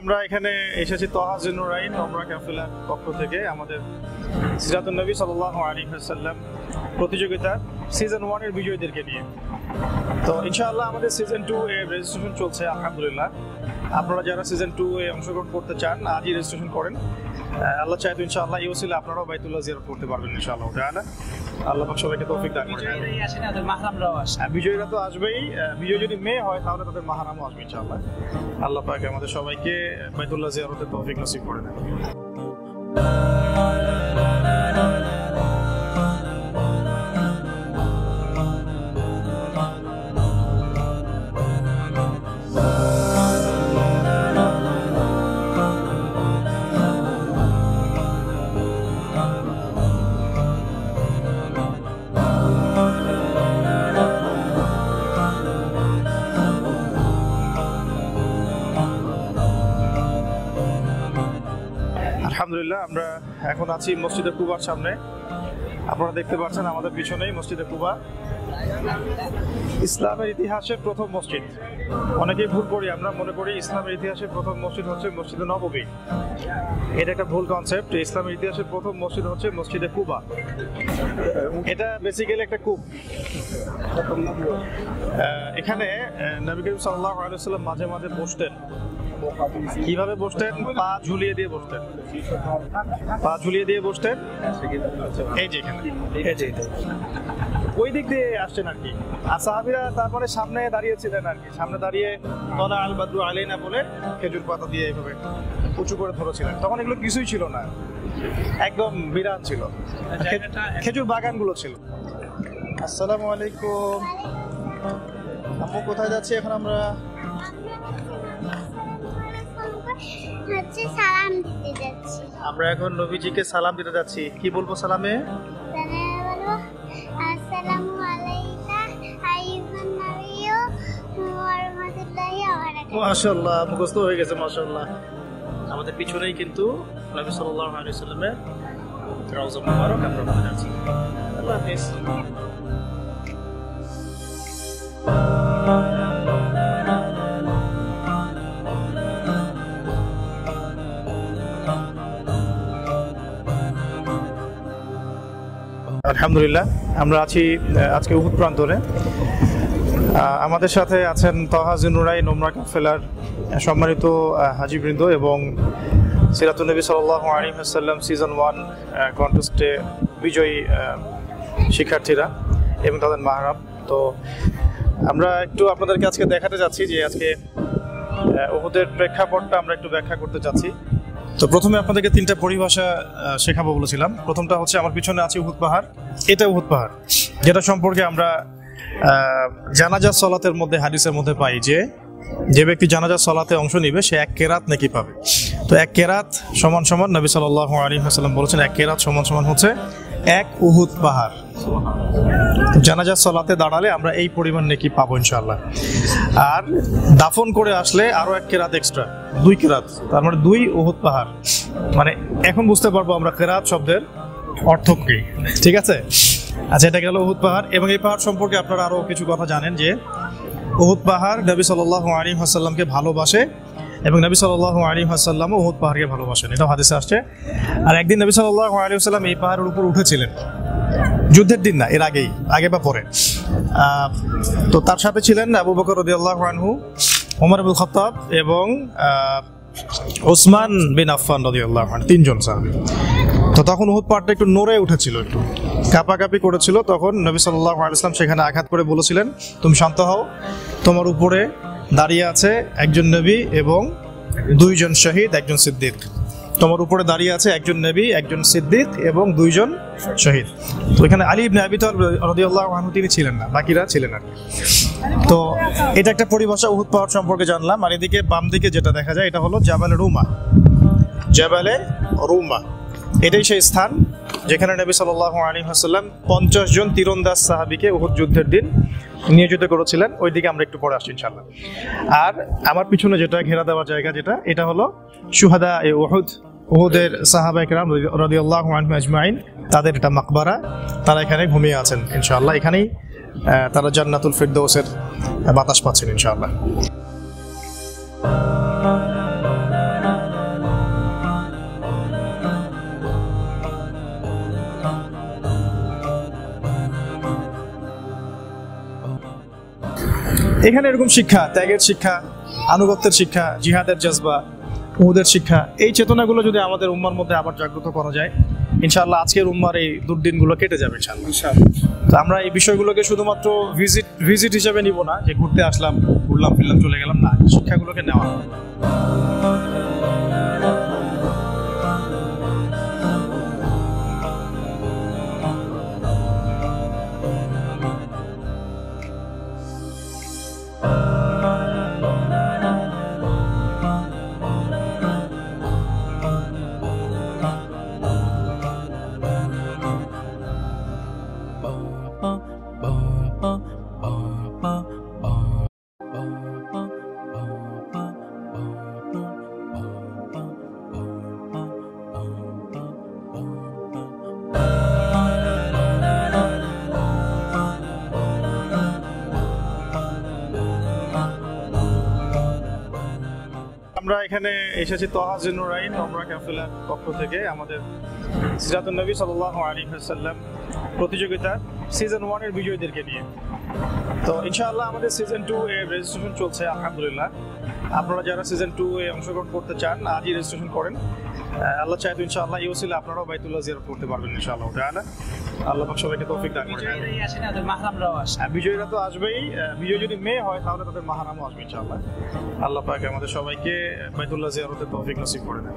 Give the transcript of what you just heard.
আমরা এখানে এসেছি তহা জিন্নুরাইন ওমরা কাফেলার পক্ষ থেকে আমাদের সিরাতুন নবী সাল্লাল্লাহু আলাইহি ওয়াসাল্লাম প্রতিযোগিতা সিজন 1 এর বিজয়ীদেরকে নিয়ে। তো ইনশাআল্লাহ আমাদের সিজন 2 এর রেজিস্ট্রেশন চলছে আলহামদুলিল্লাহ। আপনারা যারা সিজন 2 এ অংশগ্রহণ করতে চান আজই রেজিস্ট্রেশন করেন। আল্লাহ চায় তো ইনশাআল্লাহ এই ওসিলা আপনারাও বাইতুল্লাহ জিয়ারত করতে পারবেন ইনশাআল্লাহ তাআলা। আল্লাহ পাক সবাইকে তৌফিক দান করেন। বিজয়ীরাই আসে না, ওদের মাহরামরাও আসে। বিজয়ীরা তো আসবেই, বিজয় যদি মেয়ে হয় তাহলে তাদের মাহরামও আসবে ইনশাআল্লাহ। আল্লাহ পাক আমাদের সবাইকে বাইতুল্লাহ জিয়ারতের তৌফিক নসিব করে দেন। আলহামদুলিল্লাহ আমরা এখন আছি মসজিদে কুবার সামনে। আপনারা দেখতে পাচ্ছেন আমাদের পিছনেই মসজিদে কুবা, ইসলামের ইতিহাসের প্রথম মসজিদ। অনেকেই ভুল করি, আমরা মনে করি ইসলামের ইতিহাসের প্রথম মসজিদ হচ্ছে মসজিদে নববী। এটা একটা ভুল কনসেপ্ট। ইসলামের ইতিহাসের প্রথম মসজিদ হচ্ছে মসজিদে কুবা। এটা বেসিক্যালি একটা কূপ। এখানে নবী করিম সাল্লাল্লাহু আলাইহি ওয়াসাল্লাম মাঝে মাঝে বসতেন। কিভাবে বসতেন? পা ঝুলিয়ে দিয়ে বসতেন। পা ঝুলিয়ে দিয়ে বসতেন এই যে এখানে, এই যে ওই দিক দিয়ে আসছেন আর কি। আর সাহাবীরা তারপরে সামনে দাঁড়িয়েছিলেন আর কি। সামনে দাঁড়িয়ে তলা আল বাদরু আলাইনা বলে খেজুর পাতা দিয়ে এইভাবে উঁচু করে ধরেছিলেন। তখন এগুলো কিছুই ছিল না, একদম বিরান ছিল, খেজুর বাগানগুলো ছিল। আসসালামু আলাইকুম। আম্মু কোথায় যাচ্ছি এখন আমরা? সালাম দিতে যাচ্ছি। আমরা এখন নবীজিকে সালাম দিতে যাচ্ছি। কি বলবো সালামে? আসসালামু আলাইকা আইয়ুহান নাবিয়্যু ওয়া রাহমাতুল্লাহি ওয়া বারাকাতুহু। মাশাআল্লাহ, মুখস্থ হয়ে গেছে মাশাআল্লাহ। আমাদের পিছনেই কিন্তু নবী সাল্লাল্লাহু আলাইহি ওয়াসাল্লামের রওজা মুবারক। আমরা ওখানে যাচ্ছি। আল্লাহ হাফেজ। আলহামদুলিল্লাহ আমরা আছি আজকে উহুদ প্রান্তরে। আমাদের সাথে আছেন তহা জিন্নুরাইন ওমরা কাফেলার সম্মানিত হাজীবৃন্দ এবং সিরাতুন নবী সাল্লাল্লাহু আলাইহি ওয়াসাল্লাম সিজন 1 কন্টেস্টে বিজয়ী শিক্ষার্থীরা এবং তাদের মাহরাম। তো আমরা একটু আপনাদেরকে আজকে দেখাতে যাচ্ছি যে আজকে উহুদের প্রেক্ষাপটটা আমরা একটু ব্যাখ্যা করতে যাচ্ছি। তো প্রথমে আপনাদেরকে 3টা পরিভাষা শেখাবো বলেছিলাম। প্রথমটা হচ্ছে আমার পিছনে আছে উহুদ পাহাড়। এটা উহুদ পাহাড়, যেটা সম্পর্কে আমরা জানাজা সলাতের মধ্যে হাদিসের মধ্যে পাই যে ব্যক্তি জানাজা সলাতে অংশ নিবে সে 1 কেরাত নেকি পাবে। তো 1 কেরাত সমান সমান নবী সাল্লাল্লাহু আলাইহি ওয়াসাল্লাম বলেছেন 1 কেরাত সমান সমান হচ্ছে 1 উহুদ পাহাড়। জানাজা সলাতে দাঁড়ালে আমরা এই পরিমাণ নেকি পাবো ইনশাআল্লাহ। আর দাফন করে আসলে আরো 1 কেরাত এক্সট্রা, 2 কেরাত, তার মানে 2 উহুদ পাহাড়। মানে এখন বুঝতে পারবো আমরা কেরাত শব্দের অর্থ কি। ঠিক আছে, আচ্ছা এটা গেল উহুদ পাহাড়। এবং এই পাহাড় সম্পর্কে আপনারা আরো কিছু কথা জানেন যে উহুদ পাহাড় নবী সাল্লাল্লাহু আলাইহি ওয়াসাল্লামকে ভালোবাসে এবং নবী সাল্লাল্লাহু আলাইহি ওয়াসাল্লামও উহুদ পাহাড়কে ভালোবাসেন, এটা হাদিসে আসছে। আর একদিন নবী সাল্লাল্লাহু আলাইহি ওয়াসাল্লাম এই পাহাড়ের উপর উঠেছিলেন, যুদ্ধের দিন না, এর আগে বা পরে। তো তার সাথে ছিলেন আবু বকর রাদিয়াল্লাহু আনহু, ওমর ইবনে খাত্তাব এবং ওসমান বিন আফফান রাদিয়াল্লাহু আনহু, 3 জন সাহাবী। তো তখন উহুদ পাহাড়টা একটু নড়ে উঠেছিল, একটু কাঁপাকাঁপি করেছিল। তখন নবী সাল্লাল্লাহু আলাইহি ওয়াসাল্লাম সেখানে আঘাত করে বলেছিলেন, তুমি শান্ত হও, তোমার উপরে দাঁড়িয়ে আছে একজন নবী এবং 2 জন শহীদ, একজন সিদ্দিক। তোমার উপরে দাঁড়িয়ে আছে একজন নবী, একজন সিদ্দিক এবং 2 জন শহীদ। তো এখানে আলী ইবনে আবি তালিব রাদিয়াল্লাহু আনহু তিনি ছিলেন না, বাকিরা ছিলেন আর। তো এটা একটা পরিভাষা উহুদ পাহাড় সম্পর্কে জানলাম। আর এদিকে বাম দিকে যেটা দেখা যায় এটা হলো জাবালে রুমা। জাবালে রুমা এটাই সেই স্থান যেখানে নবী সাল্লাল্লাহু আলাইহি ওয়াসাল্লাম 50 জন তীরন্দাজ সাহাবীকে উহুদ যুদ্ধের দিন নিয়োজিত করেছিলেন। ওই দিকে আমরা একটু পরে আসছি ইনশাআল্লাহ। আর আমার পিছনে যেটা ঘেরা দেওয়ার জায়গা এটা হলো শুহাদা এ উহুদ, উহুদের সাহাবায়ে কেরাম রাদিয়াল্লাহু আনহুম আজমাইন, তাদের এটা মাকবারা। তারা এখানে ঘুমিয়ে আছেন ইনশাআল্লাহ। এখানেই তারা জান্নাতুল ফিরদৌসের বাতাস পাচ্ছেন ইনশাআল্লাহ। এখানে এরকম শিক্ষা, ত্যাগের শিক্ষা, আনুগত্যের শিক্ষা, জিহাদের জজবা, উহুদের শিক্ষা, এই চেতনাগুলো যদি আমাদের উম্মার মধ্যে আবার জাগ্রত করা যায়, ইনশাআল্লাহ আজকের উম্মার এই দুর্দিনগুলো কেটে যাবে ইনশাআল্লাহ। তো আমরা এই বিষয়গুলোকে শুধুমাত্র ভিজিট হিসেবে নিব না, যে ঘুরতে আসলাম, ঘুরলাম ফিরলাম চলে গেলাম, না, শিক্ষাগুলোকে নেওয়া। আমরা এখানে এসেছি তহা জিন্নুরাইন ওমরা কাফেলার পক্ষ থেকে আমাদের সিরাতুন নবী সাল্লাল্লাহু আলাইহি ওয়াসাল্লাম প্রতিযোগিতা সিজন 1 এর বিজয়ীদেরকে নিয়ে। তো ইনশাআল্লাহ আমাদের সিজন 2 এর রেজিস্ট্রেশন চলছে আলহামদুলিল্লাহ। আপনারা যারা সিজন 2 এ অংশগ্রহণ করতে চান আজই রেজিস্ট্রেশন করেন। আল্লাহ চায় তো ইনশাআল্লাহ এই ওসিলা আপনারাও বাইতুল্লাহ জিয়ারত করতে পারবেন ইনশাআল্লাহ তাআলা। আল্লাহ পাক সবাইকে তৌফিক দান করেন। বিজয়ীরা তো আসবেই, বিজয় যদি মেয়ে হয় তাহলে তাদের মাহরামও আসবে ইনশাআল্লাহ। আল্লাহ পাক আমাদের সবাইকে বাইতুল্লাহ জিয়ারতের তৌফিক নসিব করে দেন।